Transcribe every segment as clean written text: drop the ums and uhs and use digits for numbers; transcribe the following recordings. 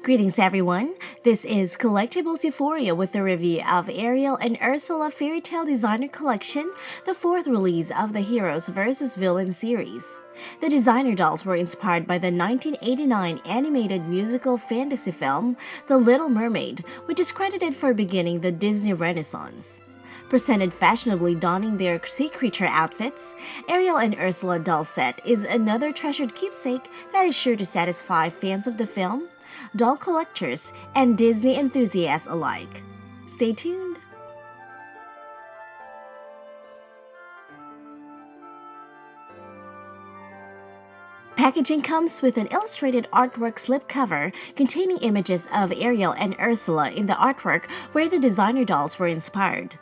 Greetings, everyone. This is Collectibles Euphoria with a review of Ariel and Ursula Fairytale Designer Collection, the fourth release of the Heroes vs. Villains series. The designer dolls were inspired by the 1989 animated musical fantasy film The Little Mermaid, which is credited for beginning the Disney Renaissance. Presented fashionably donning their sea creature outfits, Ariel and Ursula doll set is another treasured keepsake that is sure to satisfy fans of the film, doll collectors, and Disney enthusiasts alike. Stay tuned! Packaging comes with an illustrated artwork slipcover containing images of Ariel and Ursula in the artwork where the designer dolls were inspired.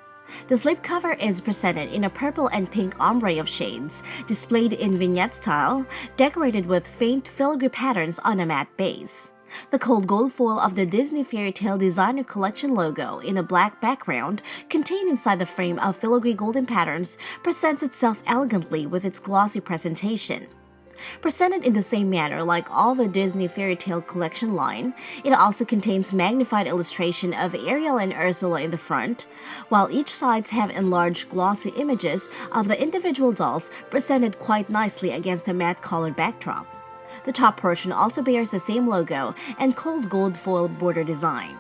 The slipcover is presented in a purple and pink ombre of shades, displayed in vignette style, decorated with faint filigree patterns on a matte base. The cold gold foil of the Disney Fairytale Designer Collection logo in a black background, contained inside the frame of filigree golden patterns, presents itself elegantly with its glossy presentation. Presented in the same manner like all the Disney Fairytale collection line, it also contains magnified illustration of Ariel and Ursula in the front, while each sides have enlarged glossy images of the individual dolls presented quite nicely against a matte colored backdrop. The top portion also bears the same logo and cold gold foil border design.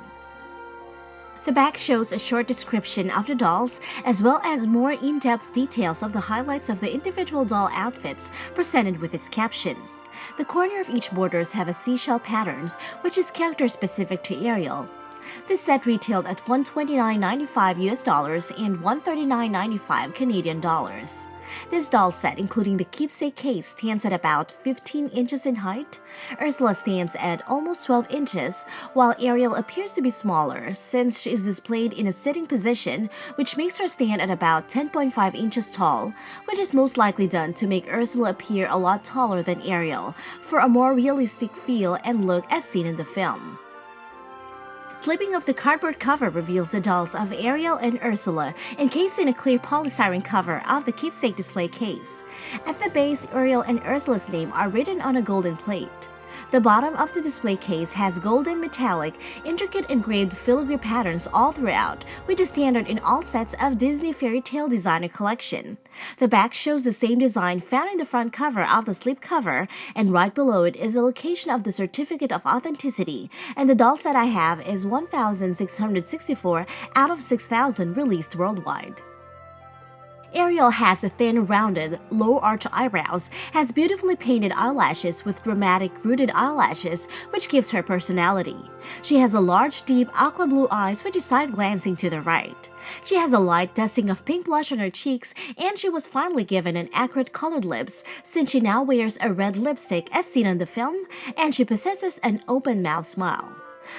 The back shows a short description of the dolls, as well as more in-depth details of the highlights of the individual doll outfits presented with its caption. The corner of each borders have a seashell patterns, which is character-specific to Ariel. This set retailed at $129.95 US dollars and $139.95 Canadian dollars. This doll set, including the keepsake case, stands at about 15 inches in height. Ursula stands at almost 12 inches, while Ariel appears to be smaller since she is displayed in a sitting position, which makes her stand at about 10.5 inches tall, which is most likely done to make Ursula appear a lot taller than Ariel for a more realistic feel and look as seen in the film. Slipping of the cardboard cover reveals the dolls of Ariel and Ursula, encased in a clear polystyrene cover of the keepsake display case. At the base, Ariel and Ursula's name are written on a golden plate. The bottom of the display case has golden metallic, intricate engraved filigree patterns all throughout, which is standard in all sets of Disney Fairytale Designer Collection. The back shows the same design found in the front cover of the slipcover, and right below it is the location of the Certificate of Authenticity, and the doll set I have is 1,664 out of 6,000 released worldwide. Ariel has a thin, rounded, low-arch eyebrows, has beautifully painted eyelashes with dramatic, rooted eyelashes, which gives her personality. She has a large, deep, aqua blue eyes which is side-glancing to the right. She has a light dusting of pink blush on her cheeks, and she was finally given an accurate colored lips since she now wears a red lipstick as seen in the film, and she possesses an open-mouth smile.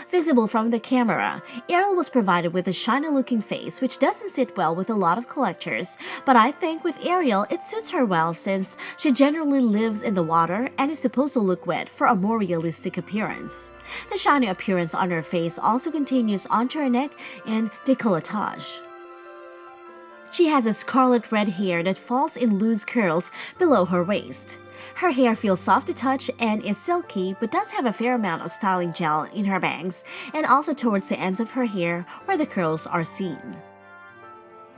Visible from the camera, Ariel was provided with a shiny-looking face which doesn't sit well with a lot of collectors, but I think with Ariel it suits her well since she generally lives in the water and is supposed to look wet for a more realistic appearance. The shiny appearance on her face also continues onto her neck and décolletage. She has a scarlet red hair that falls in loose curls below her waist. Her hair feels soft to touch and is silky, but does have a fair amount of styling gel in her bangs and also towards the ends of her hair where the curls are seen.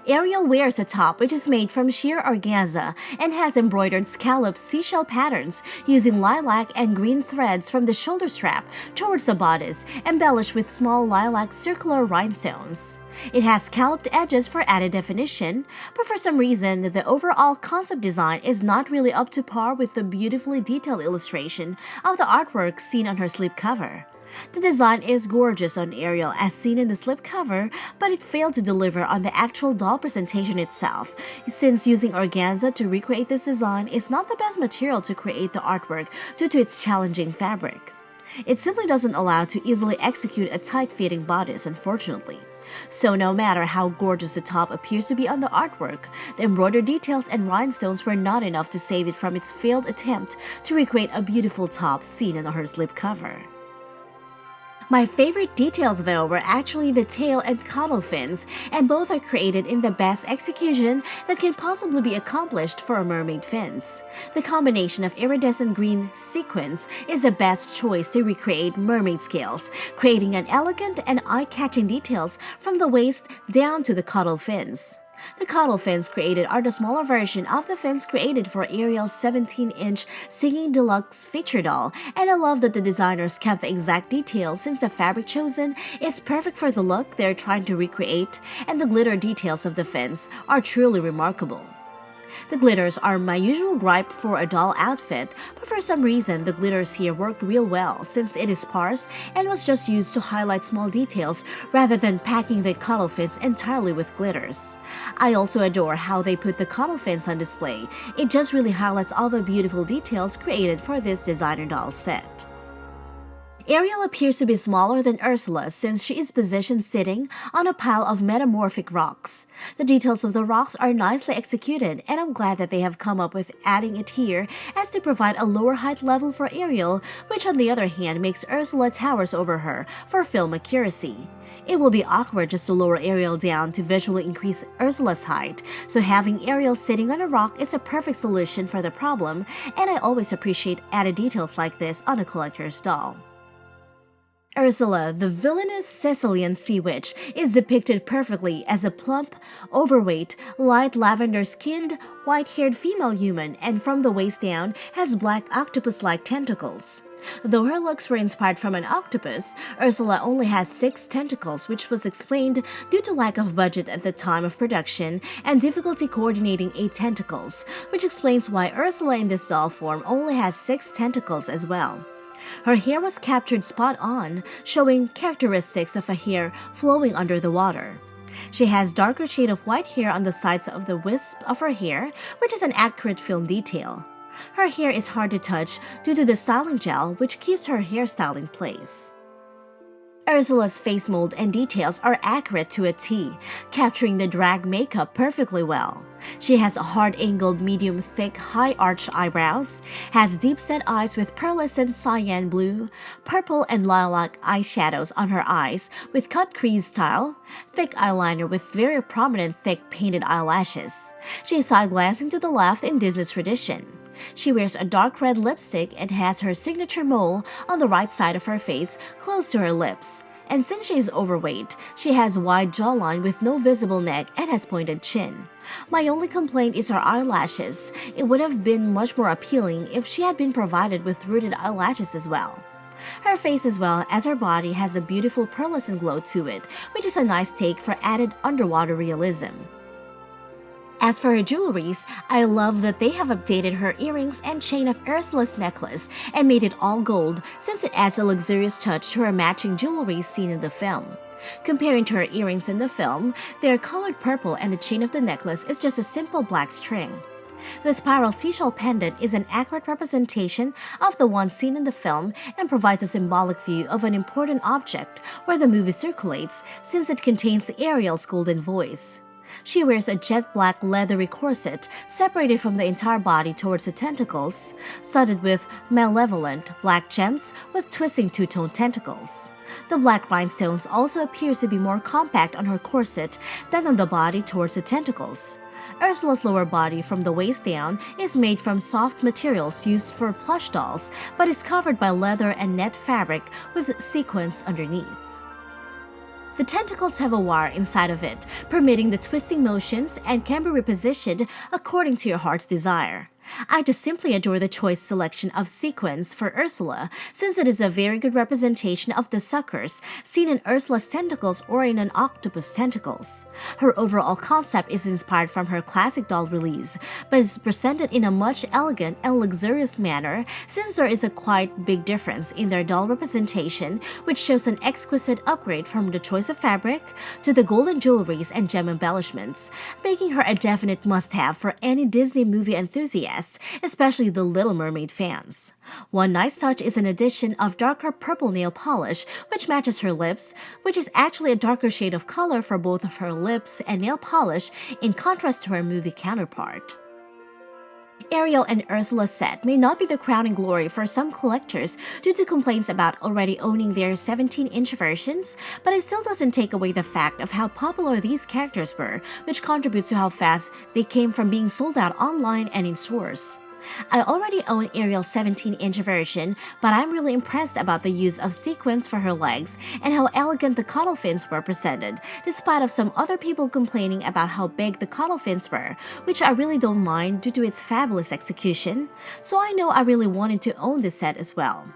Ariel wears a top which is made from sheer organza and has embroidered scalloped seashell patterns using lilac and green threads from the shoulder strap towards the bodice, embellished with small lilac circular rhinestones. It has scalloped edges for added definition, but for some reason the overall concept design is not really up to par with the beautifully detailed illustration of the artwork seen on her slipcover. The design is gorgeous on Ariel as seen in the slipcover, but it failed to deliver on the actual doll presentation itself, since using organza to recreate this design is not the best material to create the artwork due to its challenging fabric. It simply doesn't allow to easily execute a tight-fitting bodice, unfortunately. So no matter how gorgeous the top appears to be on the artwork, the embroidered details and rhinestones were not enough to save it from its failed attempt to recreate a beautiful top seen on her slipcover. My favorite details though were actually the tail and caudal fins, and both are created in the best execution that can possibly be accomplished for a mermaid fins. The combination of iridescent green sequins is the best choice to recreate mermaid scales, creating an elegant and eye-catching details from the waist down to the caudal fins. The caudal fins created are the smaller version of the fins created for Ariel's 17-inch Singing Deluxe feature doll, and I love that the designers kept the exact details since the fabric chosen is perfect for the look they're trying to recreate, and the glitter details of the fins are truly remarkable. The glitters are my usual gripe for a doll outfit, but for some reason the glitters here work real well since it is sparse and was just used to highlight small details rather than packing the caudal fins entirely with glitters. I also adore how they put the caudal fins on display. It just really highlights all the beautiful details created for this designer doll set. Ariel appears to be smaller than Ursula since she is positioned sitting on a pile of metamorphic rocks. The details of the rocks are nicely executed, and I'm glad that they have come up with adding it here as to provide a lower height level for Ariel, which on the other hand makes Ursula towers over her for film accuracy. It will be awkward just to lower Ariel down to visually increase Ursula's height, so having Ariel sitting on a rock is a perfect solution for the problem, and I always appreciate added details like this on a collector's doll. Ursula, the villainous Sicilian sea witch, is depicted perfectly as a plump, overweight, light lavender-skinned, white-haired female human, and from the waist down has black octopus-like tentacles. Though her looks were inspired from an octopus, Ursula only has 6 tentacles, which was explained due to lack of budget at the time of production and difficulty coordinating 8 tentacles, which explains why Ursula in this doll form only has 6 tentacles as well. Her hair was captured spot on, showing characteristics of a hair flowing under the water. She has darker shade of white hair on the sides of the wisp of her hair, which is an accurate film detail. Her hair is hard to touch due to the styling gel, which keeps her hairstyle in place. Ursula's face mold and details are accurate to a T, capturing the drag makeup perfectly well. She has hard-angled, medium-thick, high-arched eyebrows, has deep-set eyes with pearlescent cyan blue, purple and lilac eyeshadows on her eyes with cut crease style, thick eyeliner with very prominent thick painted eyelashes. She is side-glancing to the left in Disney's tradition. She wears a dark red lipstick and has her signature mole on the right side of her face close to her lips. And since she is overweight, she has wide jawline with no visible neck and has pointed chin. My only complaint is her eyelashes. It would have been much more appealing if she had been provided with rooted eyelashes as well. Her face as well as her body has a beautiful pearlescent glow to it, which is a nice take for added underwater realism. As for her jewelries, I love that they have updated her earrings and chain of Ursula's necklace and made it all gold since it adds a luxurious touch to her matching jewelry seen in the film. Comparing to her earrings in the film, they are colored purple and the chain of the necklace is just a simple black string. The spiral seashell pendant is an accurate representation of the one seen in the film and provides a symbolic view of an important object where the movie circulates since it contains Ariel's golden voice. She wears a jet black leathery corset separated from the entire body towards the tentacles, studded with malevolent black gems with twisting two-tone tentacles. The black rhinestones also appears to be more compact on her corset than on the body towards the tentacles. Ursula's lower body from the waist down is made from soft materials used for plush dolls, but is covered by leather and net fabric with sequins underneath. The tentacles have a wire inside of it, permitting the twisting motions and can be repositioned according to your heart's desire. I just simply adore the choice selection of sequins for Ursula, since it is a very good representation of the suckers seen in Ursula's tentacles or in an octopus tentacles. Her overall concept is inspired from her classic doll release, but is presented in a much elegant and luxurious manner since there is a quite big difference in their doll representation, which shows an exquisite upgrade from the choice of fabric to the golden jewelries and gem embellishments, making her a definite must-have for any Disney movie enthusiast, especially the Little Mermaid fans. One nice touch is an addition of darker purple nail polish, which matches her lips, which is actually a darker shade of color for both of her lips and nail polish in contrast to her movie counterpart. Ariel and Ursula set may not be the crowning glory for some collectors due to complaints about already owning their 17-inch versions, but it still doesn't take away the fact of how popular these characters were, which contributes to how fast they came from being sold out online and in stores. I already own Ariel's 17-inch version, but I'm really impressed about the use of sequins for her legs and how elegant the caudal fins were presented, despite of some other people complaining about how big the caudal fins were, which I really don't mind due to its fabulous execution, so I know I really wanted to own this set as well.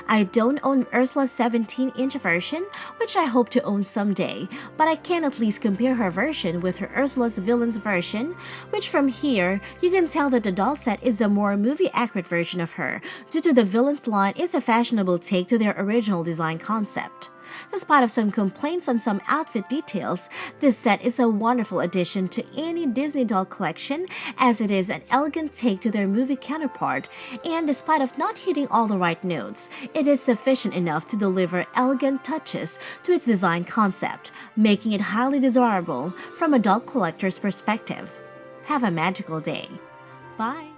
I don't own Ursula's 17-inch version, which I hope to own someday, but I can at least compare her version with her Ursula's villain's version, which from here, you can tell that the doll set is a more movie-accurate version of her, due to the villain's line is a fashionable take to their original design concept. Despite of some complaints on some outfit details, this set is a wonderful addition to any Disney doll collection as it is an elegant take to their movie counterpart, and despite of not hitting all the right notes, it is sufficient enough to deliver elegant touches to its design concept, making it highly desirable from a doll collector's perspective. Have a magical day. Bye!